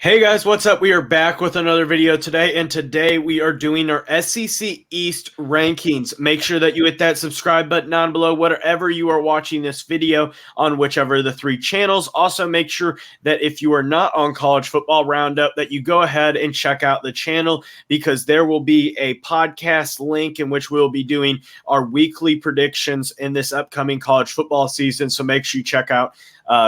Hey guys, what's up? We are back with another video today, and today we are doing our SEC East rankings. Make sure that you hit that subscribe button down below, wherever you are watching this video on whichever of the three channels. Also, make sure that if you are not on College Football Roundup, that you go ahead and check out the channel, because there will be a podcast link in which we'll be doing our weekly predictions in this upcoming college football season. So make sure you check out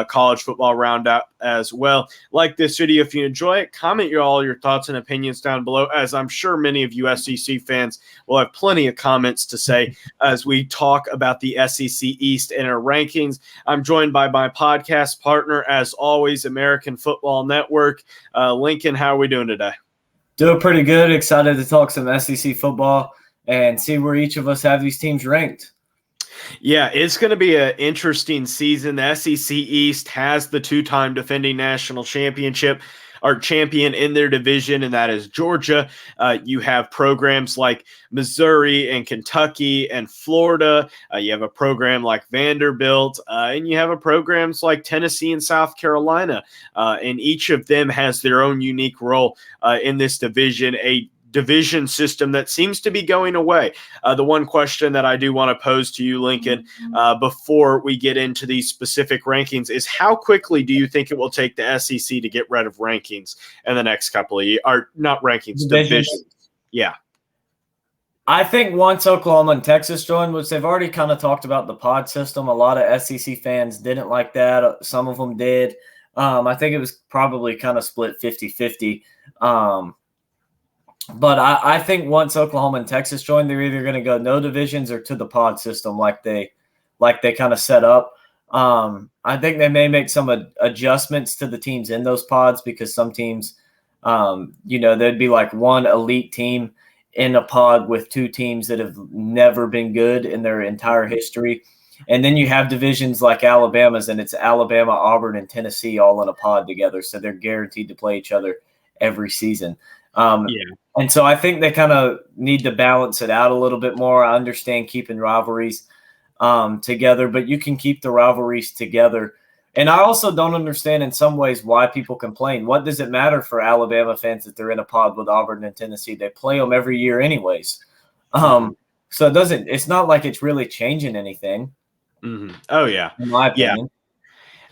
College Football Roundup as well. Like this video if you enjoy it. Comment all your thoughts and opinions down below, as I'm sure many of you SEC fans will have plenty of comments to say as we talk about the SEC East and our rankings. I'm joined by my podcast partner, as always, American Football Network. Lincoln, how are we doing today? Doing pretty good. Excited to talk some SEC football and see where each of us have these teams ranked. Yeah, it's going to be an interesting season. The SEC East has the two-time defending national championship or champion in their division, and that is Georgia. You have programs like Missouri and Kentucky and Florida. You have a program like Vanderbilt, and you have programs like Tennessee and South Carolina. And each of them has their own unique role in this division, a division system that seems to be going away. The one question that I do want to pose to you, Lincoln, before we get into these specific rankings is, how quickly do you think it will take the SEC to get rid of rankings in the next couple of years? Or not rankings, divisions. Yeah. I think once Oklahoma and Texas join, which they've already kind of talked about the pod system, a lot of SEC fans didn't like that. Some of them did. I think it was probably kind of split 50-50. But I think once Oklahoma and Texas join, they're either going to go no divisions or to the pod system like they kind of set up. I think they may make some adjustments to the teams in those pods, because some teams, there'd be like one elite team in a pod with two teams that have never been good in their entire history. And then you have divisions like Alabama's, and it's Alabama, Auburn, and Tennessee all in a pod together. So they're guaranteed to play each other every season. And so I think they kind of need to balance it out a little bit more. I understand keeping rivalries together, but you can keep the rivalries together. And I also don't understand in some ways why people complain. What does it matter for Alabama fans that they're in a pod with Auburn and Tennessee? They play them every year anyways. So it's not like it's really changing anything. Mm-hmm. Oh, yeah. In my opinion. Yeah.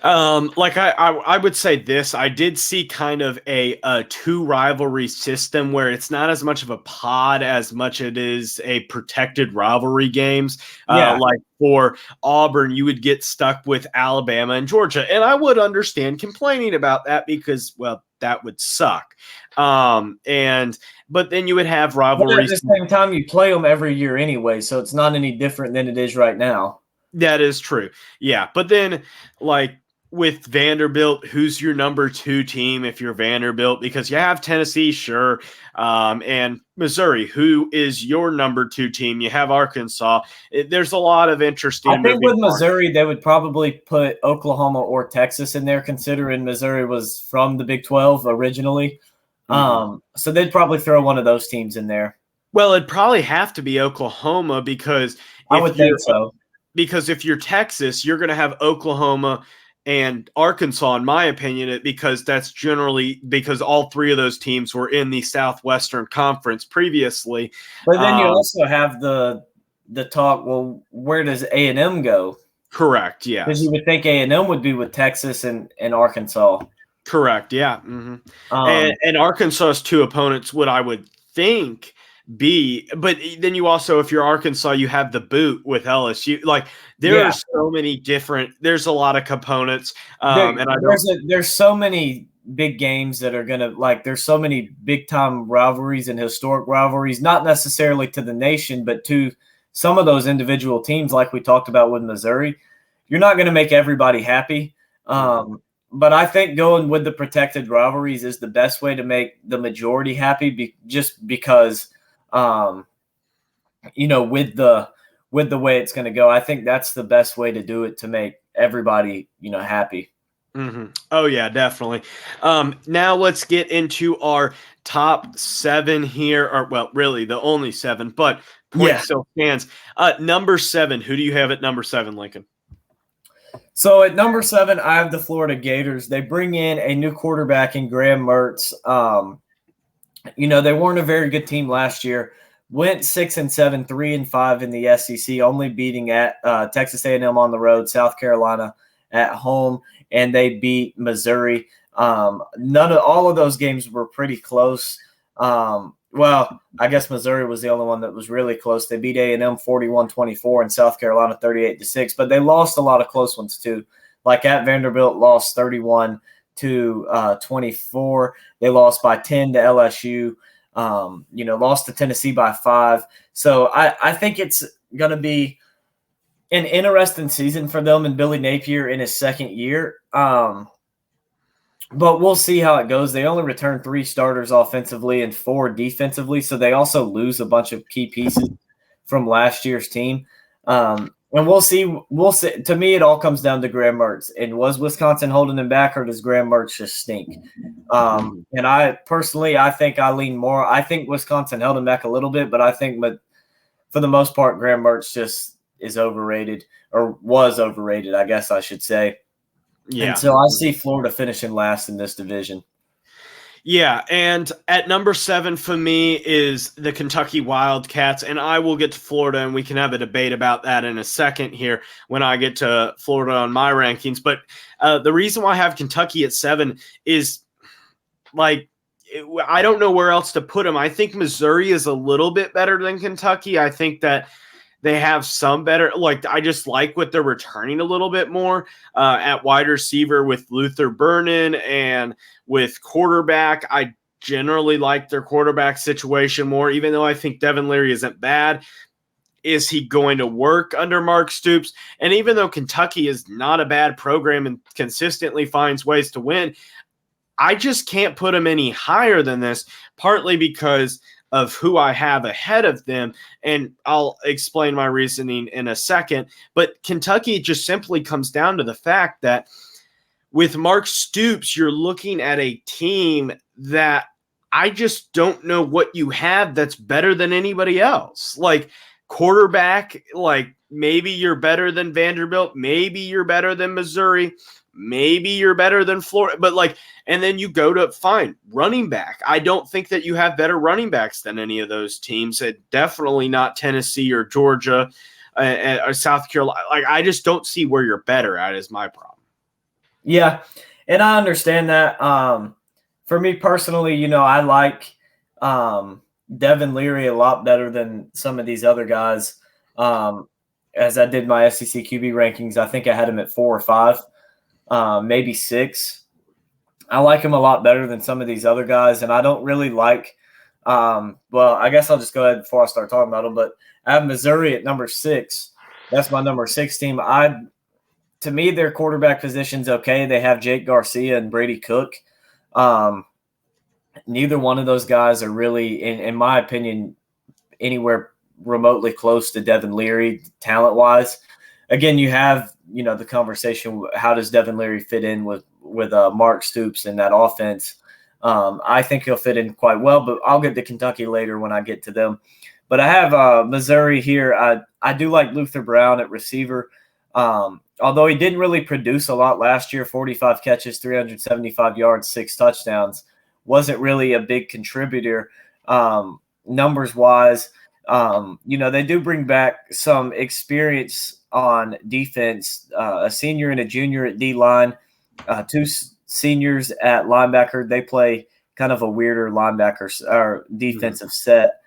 I would say this. I did see kind of a two rivalry system where it's not as much of a pod as much it is a protected rivalry games. Like for Auburn, you would get stuck with Alabama and Georgia, and I would understand complaining about that, because, well, that would suck. But then you would have rivalries. But at the same time, you play them every year anyway, so it's not any different than it is right now. That is true. Yeah, but then like with Vanderbilt, who's your number two team if you're Vanderbilt? Because you have Tennessee, sure, and Missouri, who is your number two team? You have Arkansas. There's a lot of interesting. I think with Missouri, they would probably put Oklahoma or Texas in there, considering Missouri was from the Big 12 originally. So they'd probably throw one of those teams in there. Well, it'd probably have to be Oklahoma, because I would think so. Because if you're Texas, you're going to have Oklahoma and Arkansas, in my opinion, because that's generally because all three of those teams were in the Southwestern Conference previously. But then you also have the talk, well, where does A&M go? Correct, yeah. Because you would think A&M would be with Texas and Arkansas. Correct, yeah. And Arkansas's two opponents would, I would think, but then you also, if you're Arkansas, you have the boot with LSU. Like there are so many different. There's a lot of components, there's so many big games that are gonna there's so many big time rivalries and historic rivalries, not necessarily to the nation, but to some of those individual teams, like we talked about with Missouri. You're not going to make everybody happy, but I think going with the protected rivalries is the best way to make the majority happy. Just because. With the way it's going to go, I think that's the best way to do it to make everybody, happy. Oh yeah, definitely. Now let's get into our top 7 here, or well, really the only 7, but point still stands. Number 7. Who do you have at number 7, Lincoln? So at number 7, I have the Florida Gators. They bring in a new quarterback in Graham Mertz. They weren't a very good team last year. Went 6-7, 3-5 in the SEC, only beating at Texas A&M on the road, South Carolina at home, and they beat Missouri. All of those games were pretty close. Well, I guess Missouri was the only one that was really close. They beat A&M 41-24 and South Carolina 38-6, but they lost a lot of close ones too. Like at Vanderbilt, lost 31-24. They lost by 10 to LSU. Lost to Tennessee by 5. So I think it's going to be an interesting season for them and Billy Napier in his second year. But we'll see how it goes. They only return 3 starters offensively and 4 defensively, so they also lose a bunch of key pieces from last year's team. And we'll see. To me, it all comes down to Graham Mertz. And was Wisconsin holding him back, or does Graham Mertz just stink? And I think I lean more. I think Wisconsin held him back a little bit, but I think for the most part, Graham Mertz just is overrated, or was overrated, I guess I should say. Yeah. And so I see Florida finishing last in this division. Yeah, and at number 7 for me is the Kentucky Wildcats, and I will get to Florida, and we can have a debate about that in a second here when I get to Florida on my rankings. But the reason why I have Kentucky at 7 is, I don't know where else to put them. I think Missouri is a little bit better than Kentucky. I think that they have some better, I just like what they're returning a little bit more at wide receiver with Luther Burden and with quarterback. I generally like their quarterback situation more, even though I think Devin Leary isn't bad. Is he going to work under Mark Stoops? And even though Kentucky is not a bad program and consistently finds ways to win, I just can't put them any higher than this, partly because of who I have ahead of them, and I'll explain my reasoning in a second. But Kentucky just simply comes down to the fact that with Mark Stoops, you're looking at a team that I just don't know what you have that's better than anybody else. Quarterback, maybe you're better than Vanderbilt, maybe you're better than Missouri, maybe you're better than Florida, but and then you go to fine running back. I don't think that you have better running backs than any of those teams. Definitely not Tennessee or Georgia or South Carolina. I just don't see where you're better at is my problem. Yeah, and I understand that. For me personally, I like Devin Leary a lot better than some of these other guys. As I did my SEC QB rankings, I think I had him at 4 or 5, maybe 6. I like him a lot better than some of these other guys, and I don't really like I guess I'll just go ahead before I start talking about them, but I have Missouri at number 6. That's my number 6 team. To me, their quarterback position's okay. They have Jake Garcia and Brady Cook. Neither one of those guys are really, in my opinion, anywhere remotely close to Devin Leary talent-wise. Again, you have, the conversation, how does Devin Leary fit in with Mark Stoops in that offense? I think he'll fit in quite well, but I'll get to Kentucky later when I get to them. But I have Missouri here. I do like Luther Brown at receiver. Although he didn't really produce a lot last year, 45 catches, 375 yards, 6 touchdowns, wasn't really a big contributor numbers-wise. They do bring back some experience on defense, a senior and a junior at D-line, 2 seniors at linebacker. They play kind of a weirder linebacker or defensive set.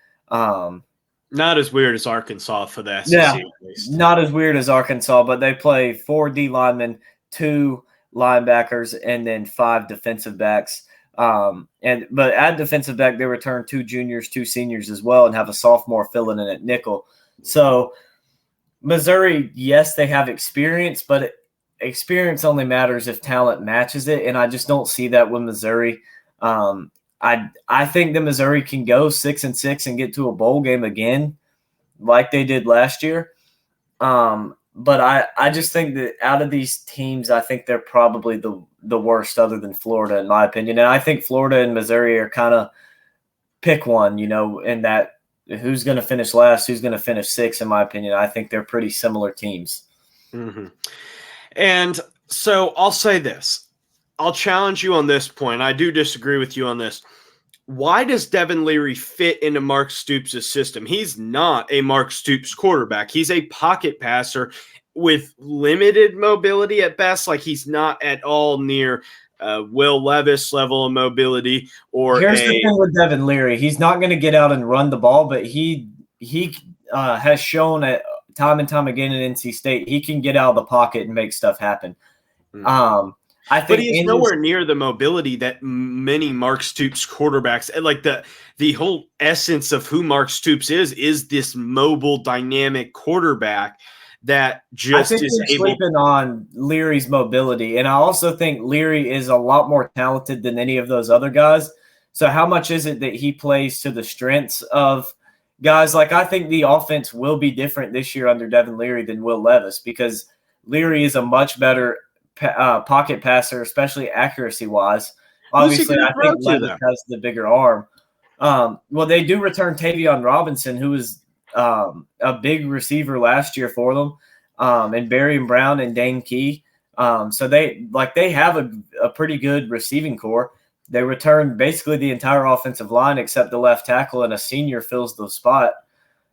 Not as weird as Arkansas for the SEC. Yeah, at least. Not as weird as Arkansas, but they play 4 D linemen, 2 linebackers, and then 5 defensive backs. But at defensive back, they return 2 juniors, 2 seniors as well, and have a sophomore filling in at nickel. So Missouri, yes, they have experience, but experience only matters if talent matches it, and I just don't see that with Missouri. I think that Missouri can go 6-6 and get to a bowl game again, like they did last year. But I just think that out of these teams, I think they're probably the worst other than Florida, in my opinion. And I think Florida and Missouri are kind of pick one, in that who's going to finish last, who's going to finish 6th, in my opinion. I think they're pretty similar teams. Mm-hmm. And so I'll say this. I'll challenge you on this point. I do disagree with you on this. Why does Devin Leary fit into Mark Stoops' system? He's not a Mark Stoops quarterback. He's a pocket passer with limited mobility at best. Like, he's not at all near Will Levis level of mobility or Here's the thing with Devin Leary. He's not going to get out and run the ball, but he has shown it time and time again at NC State. He can get out of the pocket and make stuff happen. I think, but he's nowhere near the mobility that many Mark Stoops quarterbacks. Like, the whole essence of who Mark Stoops is this mobile, dynamic quarterback that just is able. Sleeping on Leary's mobility, and I also think Leary is a lot more talented than any of those other guys. So, how much is it that he plays to the strengths of guys? Like, I think the offense will be different this year under Devin Leary than Will Levis, because Leary is a much better pocket passer, especially accuracy-wise. Obviously, I think Levis has the bigger arm. Well, they do return Tavion Robinson, who was a big receiver last year for them, and Barry Brown and Dane Key. So they have a pretty good receiving core. They returned basically the entire offensive line except the left tackle, and a senior fills the spot.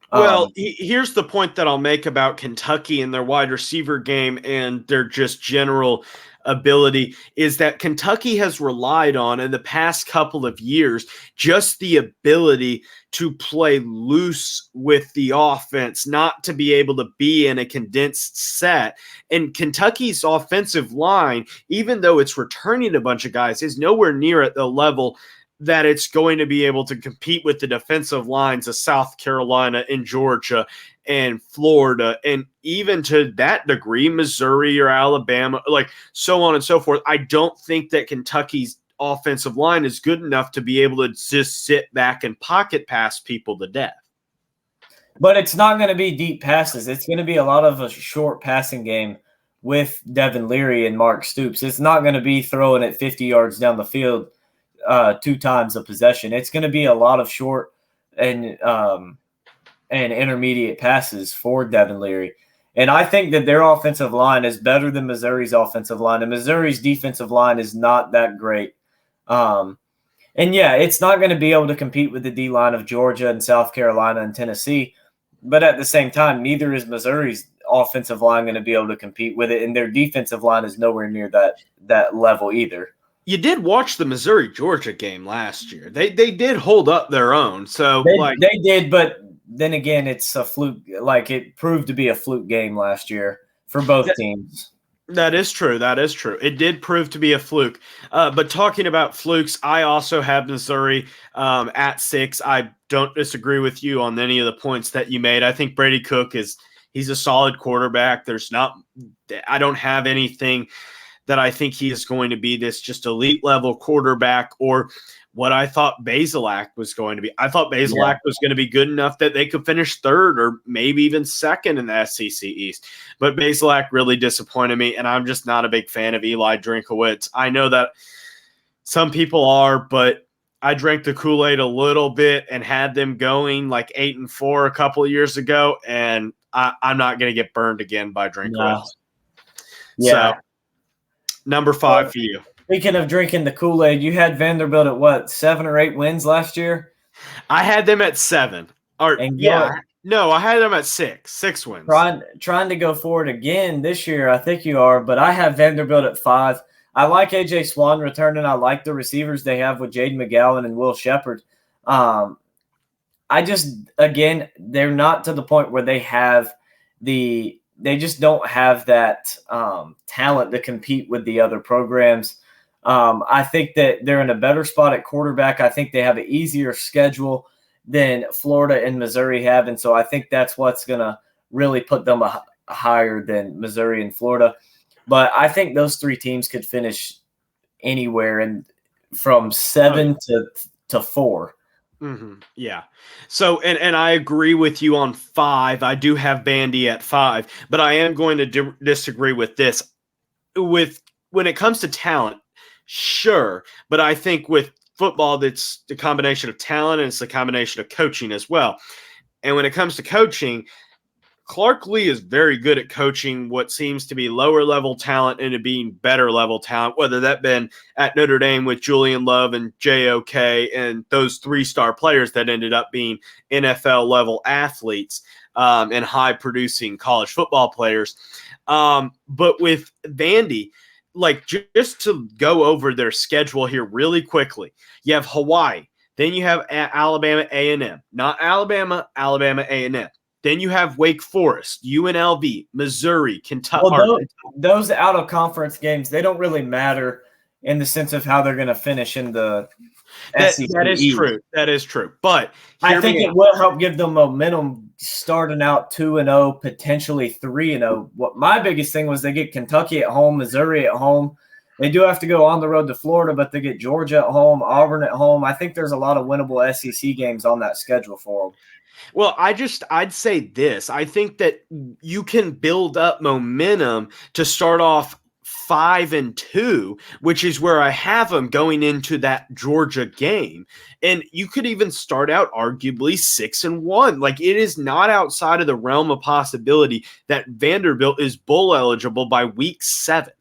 Well, here's the point that I'll make about Kentucky and their wide receiver game and their just general ability is that Kentucky has relied on, in the past couple of years, just the ability to play loose with the offense, not to be able to be in a condensed set. And Kentucky's offensive line, even though it's returning a bunch of guys, is nowhere near at the level that it's going to be able to compete with the defensive lines of South Carolina and Georgia and Florida, and even to that degree, Missouri or Alabama, like so on and so forth. I don't think that Kentucky's offensive line is good enough to be able to just sit back and pocket pass people to death. But it's not going to be deep passes. It's going to be a lot of a short passing game with Devin Leary and Mark Stoops. It's not going to be throwing it 50 yards down the field 2 times a possession. It's going to be a lot of short and intermediate passes for Devin Leary. And I think that their offensive line is better than Missouri's offensive line, and Missouri's defensive line is not that great. And yeah, it's not going to be able to compete with the D-line of Georgia and South Carolina and Tennessee, but at the same time, neither is Missouri's offensive line going to be able to compete with it, and their defensive line is nowhere near that level either. You did watch the Missouri-Georgia game last year. They did hold up their own. So they did, but then again, it's a fluke. Like, it proved to be a fluke game last year for both teams. That is true. That is true. It did prove to be a fluke. But talking about flukes, I also have Missouri at 6. I don't disagree with you on any of the points that you made. I think Brady Cook he's a solid quarterback. I don't have anything that I think he is going to be this just elite level quarterback or what I thought Bazelak was going to be. I thought Bazelak was going to be good enough that they could finish 3rd or maybe even 2nd in the SEC East. But Bazelak really disappointed me, and I'm just not a big fan of Eli Drinkowitz. I know that some people are, but I drank the Kool-Aid a little bit and had them going like 8-4 a couple of years ago, and I'm not going to get burned again by Drinkowitz. No. Yeah. So, number 5 for you. Speaking of drinking the Kool-Aid, you had Vanderbilt at what, 7 or 8 wins last year? I had them at 7. No, I had them at 6. 6 wins. Trying to go forward again this year, I think you are, but I have Vanderbilt at 5. I like A.J. Swan returning. I like the receivers they have with Jaden McGowan and Will Shepard. They're not to the point where they have they just don't have that talent to compete with the other programs. I think that they're in a better spot at quarterback. I think they have an easier schedule than Florida and Missouri have, and so I think that's what's going to really put them higher than Missouri and Florida. But I think those 3 teams could finish anywhere from 7 to 4. Mm-hmm. Yeah. So, and I agree with you on 5. I do have Vandy at 5, but I am going to disagree with this. When it comes to talent, sure, but I think with football, that's the combination of talent and it's the combination of coaching as well. And when it comes to coaching, Clark Lee is very good at coaching what seems to be lower level talent into being better level talent, whether that been at Notre Dame with Julian Love and JOK and those 3-star players that ended up being NFL level athletes and high producing college football players. But with Vandy, like just to go over their schedule here really quickly, you have Hawaii, then you have Alabama A&M, not Alabama, Alabama A&M. Then you have Wake Forest, UNLV, Missouri, Kentucky. Well, those out-of-conference games, they don't really matter in the sense of how they're going to finish in the SEC. That is true. That is true. But I think it will help give them momentum starting out 2-0, potentially 3-0. What my biggest thing was they get Kentucky at home, Missouri at home. They do have to go on the road to Florida, but they get Georgia at home, Auburn at home. I think there's a lot of winnable SEC games on that schedule for them. Well, I'd say this. I think that you can build up momentum to start off 5-2, which is where I have them going into that Georgia game. And you could even start out arguably 6-1. Like, it is not outside of the realm of possibility that Vanderbilt is bowl eligible by week 7.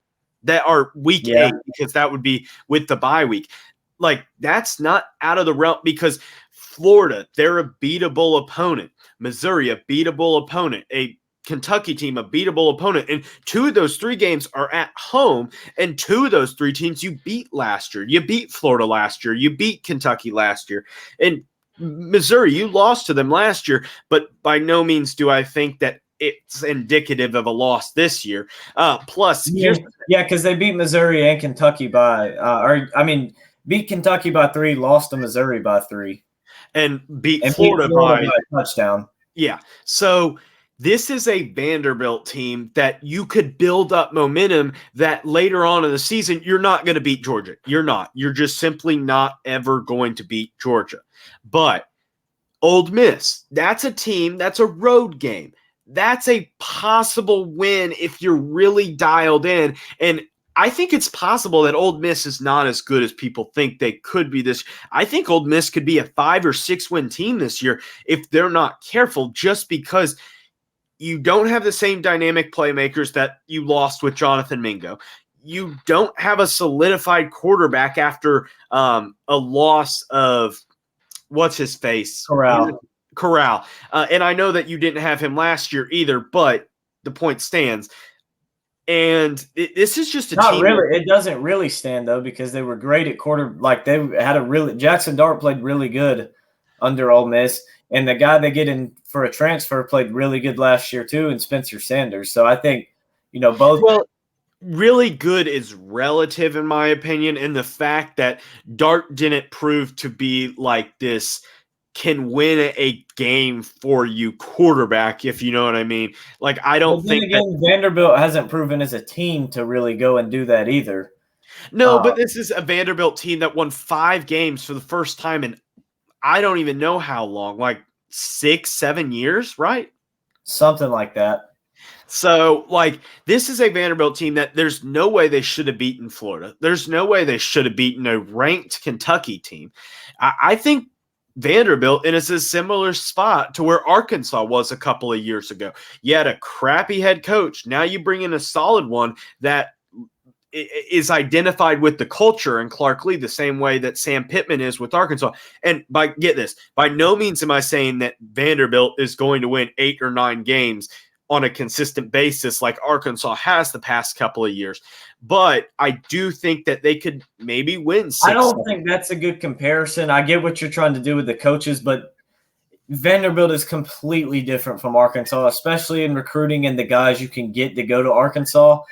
That are week 8, because that would be with the bye week. Like, that's not out of the realm, because Florida, they're a beatable opponent. Missouri, a beatable opponent. A Kentucky team, a beatable opponent. And 2 of those 3 games are at home, and 2 of those 3 teams you beat last year. You beat Florida last year. You beat Kentucky last year. And Missouri, you lost to them last year, but by no means do I think that it's indicative of a loss this year. Plus, because they beat Missouri and Kentucky beat Kentucky by 3, lost to Missouri by 3. And beat Florida by a touchdown. Yeah. So this is a Vanderbilt team that you could build up momentum that later on in the season, you're not going to beat Georgia. You're not. You're just simply not ever going to beat Georgia. But Ole Miss, that's a team, that's a road game. That's a possible win if you're really dialed in. And I think it's possible that Ole Miss is not as good as people think they could be this. I think Ole Miss could be a 5 or 6 win team this year if they're not careful, just because you don't have the same dynamic playmakers that you lost with Jonathan Mingo. You don't have a solidified quarterback after a loss of what's his face? Corral. And I know that you didn't have him last year either, but the point stands. And this is just a not team. Really, it doesn't really stand though, because they were great at quarter. Like they had Jackson Dart played really good under Ole Miss, and the guy they get in for a transfer played really good last year too, and Spencer Sanders. So I think both. Well, really good is relative in my opinion, and the fact that Dart didn't prove to be like this can win a game for you quarterback, if you know what I mean. Like, I don't think Vanderbilt hasn't proven as a team to really go and do that either. No, but this is a Vanderbilt team that won 5 games for the first time in I don't even know how long, like 6-7 years, right? Something like that. So, like, this is a Vanderbilt team that there's no way they should have beaten Florida. There's no way they should have beaten a ranked Kentucky team. I think Vanderbilt, and it's a similar spot to where Arkansas was a couple of years ago. You had a crappy head coach. Now you bring in a solid one that is identified with the culture and Clark Lee the same way that Sam Pittman is with Arkansas. And get this, by no means am I saying that Vanderbilt is going to win 8 or 9 games on a consistent basis like Arkansas has the past couple of years. But I do think that they could maybe win 6. I don't think that's a good comparison. I get what you're trying to do with the coaches, but Vanderbilt is completely different from Arkansas, especially in recruiting and the guys you can get to go to Arkansas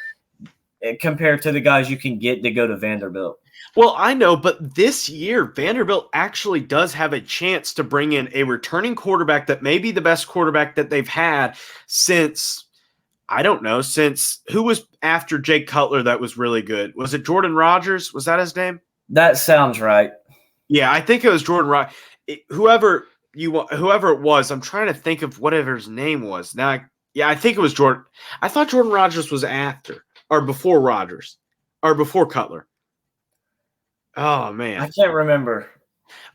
compared to the guys you can get to go to Vanderbilt. Well, I know, but this year, Vanderbilt actually does have a chance to bring in a returning quarterback that may be the best quarterback that they've had since, I don't know, since who was after Jake Cutler that was really good? Was it Jordan Rodgers? Was that his name? That sounds right. Yeah, I think it was Jordan Rodgers. Whoever it was, I'm trying to think of whatever his name was. Now, I think it was Jordan. I thought Jordan Rodgers was after or before Rodgers or before Cutler. Oh, man. I can't remember.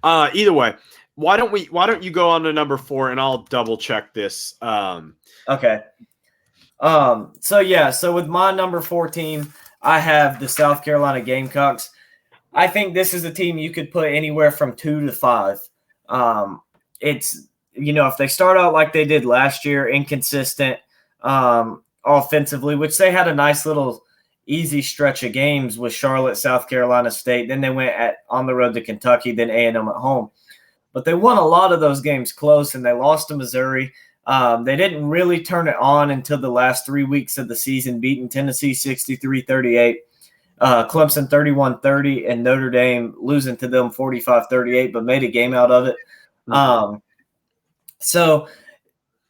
Either way, why don't you go on to number 4 and I'll double check this. Okay. So with my number 4 team, I have the South Carolina Gamecocks. I think this is a team you could put anywhere from 2 to 5. It's, if they start out like they did last year, inconsistent offensively, which they had a nice little easy stretch of games with Charlotte, South Carolina State. Then they went on the road to Kentucky, then A&M at home. But they won a lot of those games close, and they lost to Missouri. They didn't really turn it on until the last 3 weeks of the season, beating Tennessee 63-38, Clemson 31-30, and Notre Dame losing to them 45-38, but made a game out of it. So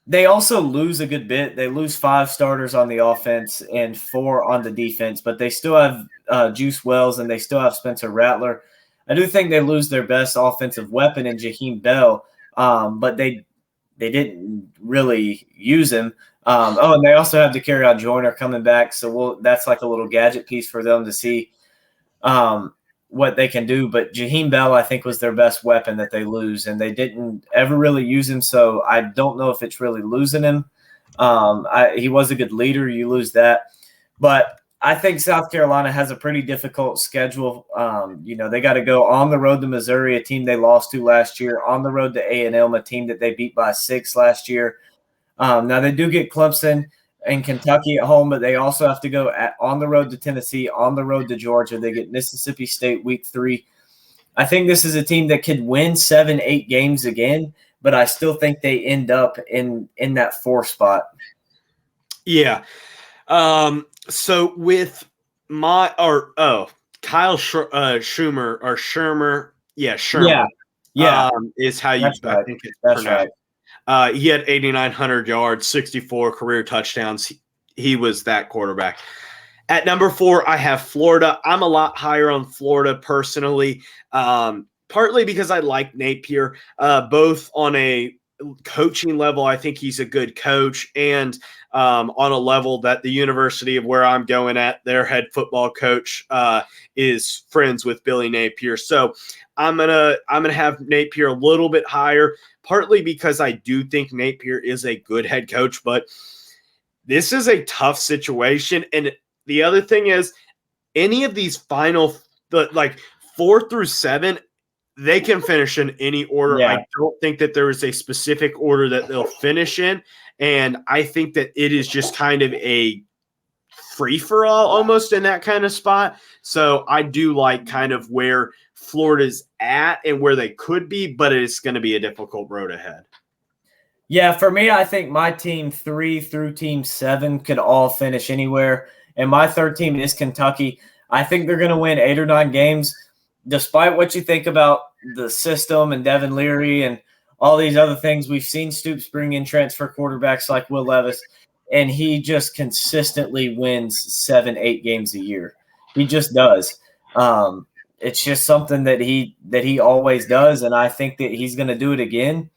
they also lose a good bit. They lose 5 starters on the offense and 4 on the defense, but they still have Juice Wells and they still have Spencer Rattler. I do think they lose their best offensive weapon in Jaheim Bell, but they didn't really use him. And they also have DeCarrion Joyner coming back, so that's like a little gadget piece for them to see what they can do. But Jaheim Bell, I think, was their best weapon that they lose, and they didn't ever really use him, so I don't know if it's really losing him. He was a good leader. You lose that. But I think South Carolina has a pretty difficult schedule. They got to go on the road to Missouri, a team they lost to last year, on the road to A&M, a team that they beat by 6 last year. Now, they do get Clemson and Kentucky at home, but they also have to go on the road to Tennessee, on the road to Georgia. They get Mississippi State week 3. I think this is a team that could win 7-8 games again, but I still think they end up in that 4 spot. Yeah. So with Kyle Shermer. Yeah. Is how you That's right. I think it's That's pronounced. right. He had 8,900 yards, 64 career touchdowns. He was that quarterback. At number 4, I have Florida. I'm a lot higher on Florida personally, partly because I like Napier, both on a coaching level. I think he's a good coach, and on a level that the university of where I'm going at, their head football coach is friends with Billy Napier. So I'm gonna have Napier a little bit higher, partly because I do think Napier is a good head coach, but this is a tough situation. And the other thing is, any of these final, like 4 through 7, they can finish in any order. Yeah. I don't think that there is a specific order that they'll finish in. And I think that it is just kind of a free-for-all almost in that kind of spot. So I do like kind of where Florida's at and where they could be, but it's going to be a difficult road ahead. Yeah, for me, I think my team 3 through team 7 could all finish anywhere. And my 3rd team is Kentucky. I think they're going to win 8 or 9 games. Despite what you think about the system and Devin Leary and all these other things, we've seen Stoops bring in transfer quarterbacks like Will Levis, and he just consistently wins 7-8 games a year. He just does. It's just something that he always does, and I think that he's going to do it again.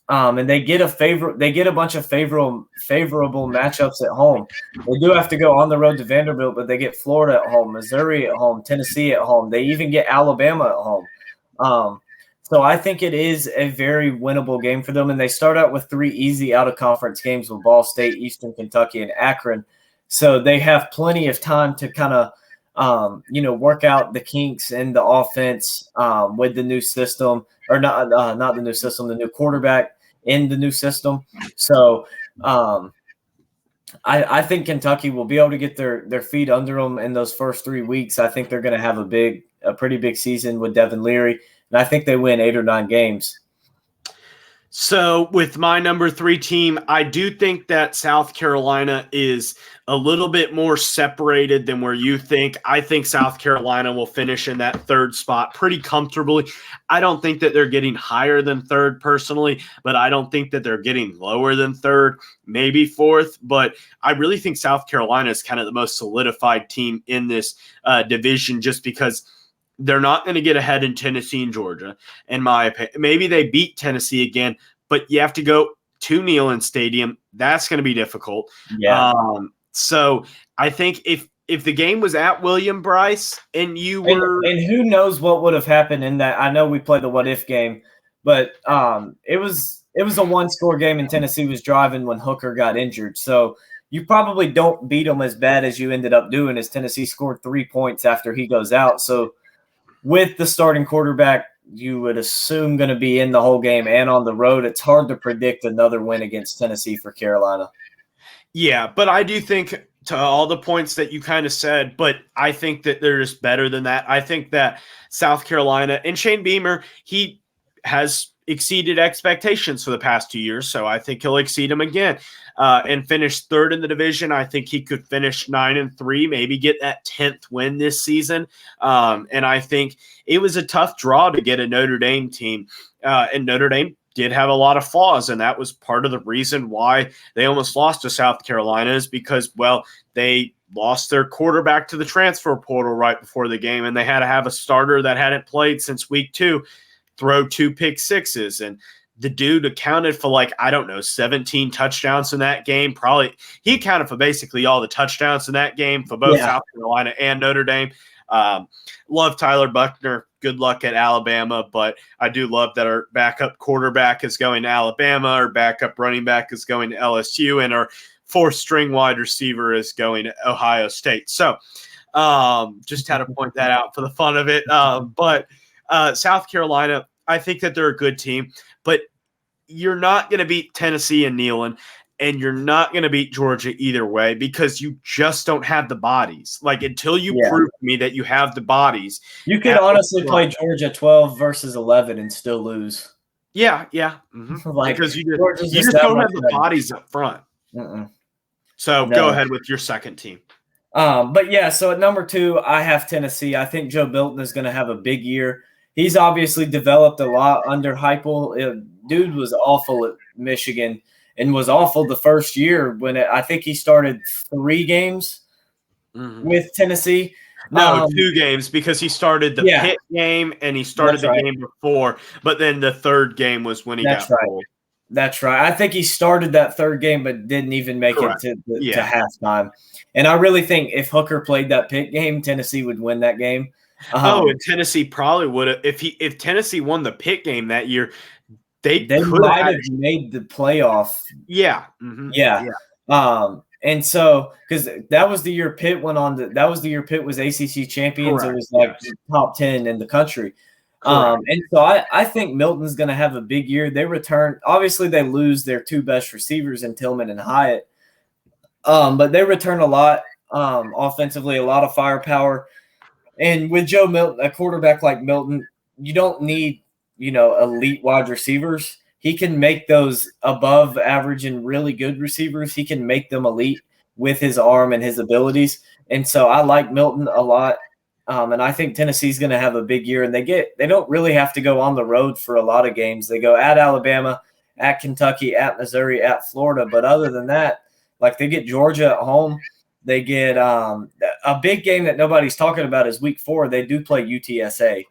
And they get a bunch of favorable matchups at home. They do have to go on the road to Vanderbilt, but they get Florida at home, Missouri at home, Tennessee at home. They even get Alabama at home. So I think it is a very winnable game for them. And they start out with 3 easy out-of-conference games with Ball State, Eastern Kentucky, and Akron. So they have plenty of time to kind of work out the kinks in the offense with the new system, or not the new system, the new quarterback in the new system. So I think Kentucky will be able to get their feet under them in those first 3 weeks. I think they're going to have a pretty big season with Devin Leary, and I think they win 8 or 9 games. So with my number 3 team, I do think that South Carolina is a little bit more separated than where you think. I think South Carolina will finish in that 3rd spot pretty comfortably. I don't think that they're getting higher than 3rd personally, but I don't think that they're getting lower than 3rd, maybe 4th. But I really think South Carolina is kind of the most solidified team in this division, just because they're not going to get ahead in Tennessee and Georgia, in my opinion. Maybe they beat Tennessee again, but you have to go to Neyland Stadium. That's going to be difficult. Yeah. So I think if the game was at William Bryce and you were – and who knows what would have happened in that. I know we played the what-if game, But it was a one-score game, and Tennessee was driving when Hooker got injured. So you probably don't beat them as bad as you ended up doing, as Tennessee scored 3 points after he goes out. So with the starting quarterback, you would assume going to be in the whole game and on the road. It's hard to predict another win against Tennessee for Carolina. Yeah, but I do think to all the points that you kind of said, but I think that they're just better than that. I think that South Carolina and Shane Beamer, he has exceeded expectations for the past 2 years, so I think he'll exceed them again and finish third in the division. I think he could finish 9-3, maybe get that 10th win this season. And I think it was a tough draw to get a Notre Dame team, and Notre Dame did have a lot of flaws, and that was part of the reason why they almost lost to South Carolina, is because, well, they lost their quarterback to the transfer portal right before the game, and they had to have a starter that hadn't played since week 2 throw 2 pick sixes. And the dude accounted for 17 touchdowns in that game. Probably he accounted for basically all the touchdowns in that game for both South Carolina and Notre Dame. Love Tyler Buckner. Good luck at Alabama, but I do love that our backup quarterback is going to Alabama, our backup running back is going to LSU, and our 4th-string wide receiver is going to Ohio State. So just had to point that out for the fun of it. But South Carolina, I think that they're a good team, but you're not going to beat Tennessee and Neyland, and you're not going to beat Georgia either way, because you just don't have the bodies. Until you prove to me that you have the bodies. You could honestly play Georgia 12 versus 11 and still lose. Yeah. Mm-hmm. Because you just don't have the bodies up front. So go ahead with your second team. But yeah, so at number 2, I have Tennessee. I think Joe Milton is going to have a big year. He's obviously developed a lot under Heupel. Dude was awful at Michigan and was awful the first year when I think he started 3 games with Tennessee. No, 2 games, because he started the Pitt game and he started the game before, but then the 3rd game was when he got pulled. That's right. I think he started that 3rd game but didn't even make it to halftime. And I really think if Hooker played that Pitt game, Tennessee would win that game. And Tennessee probably would have. If Tennessee won the Pitt game that year, they might have made the playoff. Yeah. And so, because that was the year Pitt went on. That was the year Pitt was ACC champions. Correct. It was top 10 in the country. And so I think Milton's going to have a big year. They return. Obviously, they lose their 2 best receivers in Tillman and Hyatt. But they return a lot offensively, a lot of firepower. And with Joe Milton, a quarterback like Milton, you don't need, elite wide receivers. He can make those above average and really good receivers. He can make them elite with his arm and his abilities. And so I like Milton a lot. And I think Tennessee's going to have a big year. And they don't really have to go on the road for a lot of games. They go at Alabama, at Kentucky, at Missouri, at Florida. But other than that, they get Georgia at home. They get a big game that nobody's talking about is week 4. They do play UTSA.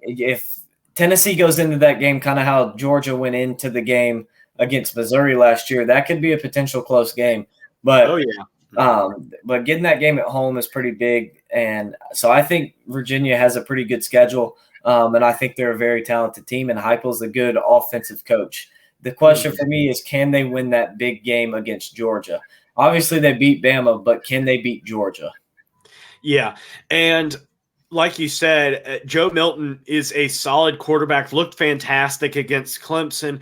If Tennessee goes into that game kind of how Georgia went into the game against Missouri last year, that could be a potential close game. But but getting that game at home is pretty big. And so I think Virginia has a pretty good schedule, and I think they're a very talented team, and Heupel's a good offensive coach. The question for me is, can they win that big game against Georgia? Obviously, they beat Bama, but can they beat Georgia? Yeah, and like you said, Joe Milton is a solid quarterback, looked fantastic against Clemson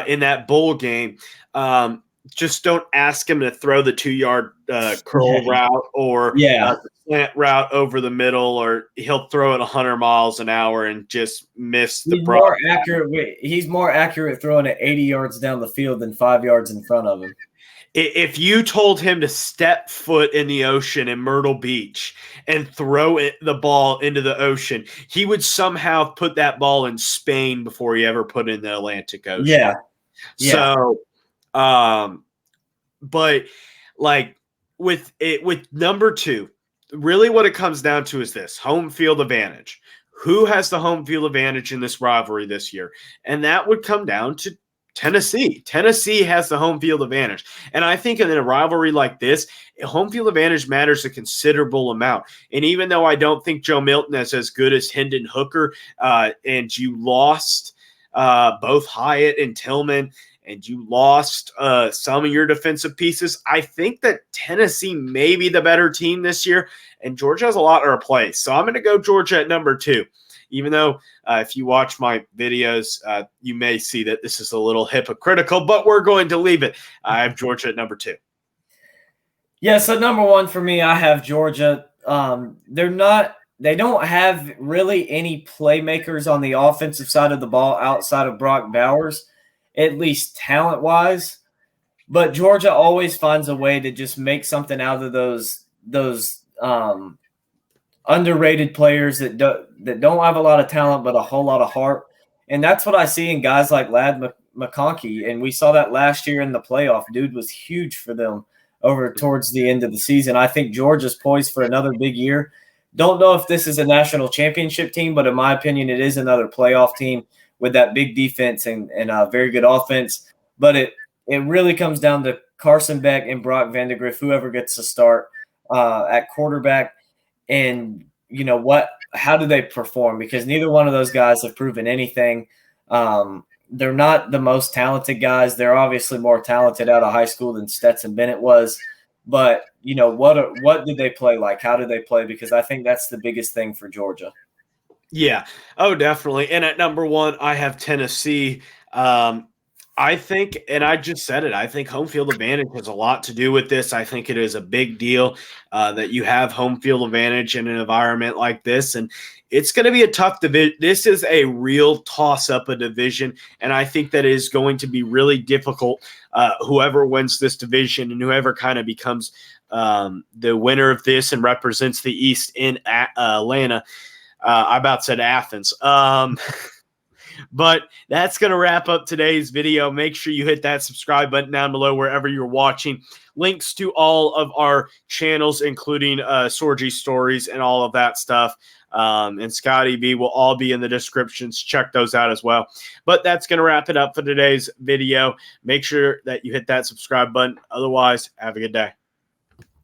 in that bowl game. Just don't ask him to throw the 2-yard curl route or slant route over the middle, or he'll throw it 100 miles an hour and just miss the more accurate. He's more accurate throwing it 80 yards down the field than 5 yards in front of him. If you told him to step foot in the ocean in Myrtle Beach and throw the ball into the ocean, he would somehow put that ball in Spain before he ever put it in the Atlantic Ocean. Yeah. So, but with number 2, really what it comes down to is this: home field advantage. Who has the home field advantage in this rivalry this year? And that would come down to Tennessee has the home field advantage. And I think in a rivalry like this, home field advantage matters a considerable amount. And even though I don't think Joe Milton is as good as Hendon Hooker, and you lost both Hyatt and Tillman, and you lost some of your defensive pieces, I think that Tennessee may be the better team this year, and Georgia has a lot to replace. So I'm going to go Georgia at number 2. Even though if you watch my videos, you may see that this is a little hypocritical, but we're going to leave it. I have Georgia at number 2. Yeah, so number 1 for me, I have Georgia. They don't have really any playmakers on the offensive side of the ball outside of Brock Bowers, at least talent-wise. But Georgia always finds a way to just make something out of those underrated players that don't have a lot of talent but a whole lot of heart. And that's what I see in guys like Ladd McConkey. And we saw that last year in the playoff. Dude was huge for them over towards the end of the season. I think Georgia's poised for another big year. Don't know if this is a national championship team, but in my opinion, it is another playoff team with that big defense and a very good offense. But it really comes down to Carson Beck and Brock Vandegrift, whoever gets to start at quarterback. And how do they perform? Because neither one of those guys have proven anything. They're not the most talented guys. They're obviously more talented out of high school than Stetson Bennett was. But, what did they play like? How did they play? Because I think that's the biggest thing for Georgia. Yeah. Oh, definitely. And at number 1, I have Tennessee. I think, and I just said it, I think home field advantage has a lot to do with this. I think it is a big deal that you have home field advantage in an environment like this. And it's going to be a tough division. This is a real toss-up a division, and I think that is going to be really difficult. Whoever wins this division and whoever kind of becomes the winner of this and represents the East in Atlanta. I about said Athens. But that's going to wrap up today's video. Make sure you hit that subscribe button down below wherever you're watching. Links to all of our channels, including Sorgy Stories and all of that stuff, and Scotty B will all be in the descriptions. Check those out as well. But that's going to wrap it up for today's video. Make sure that you hit that subscribe button. Otherwise, have a good day.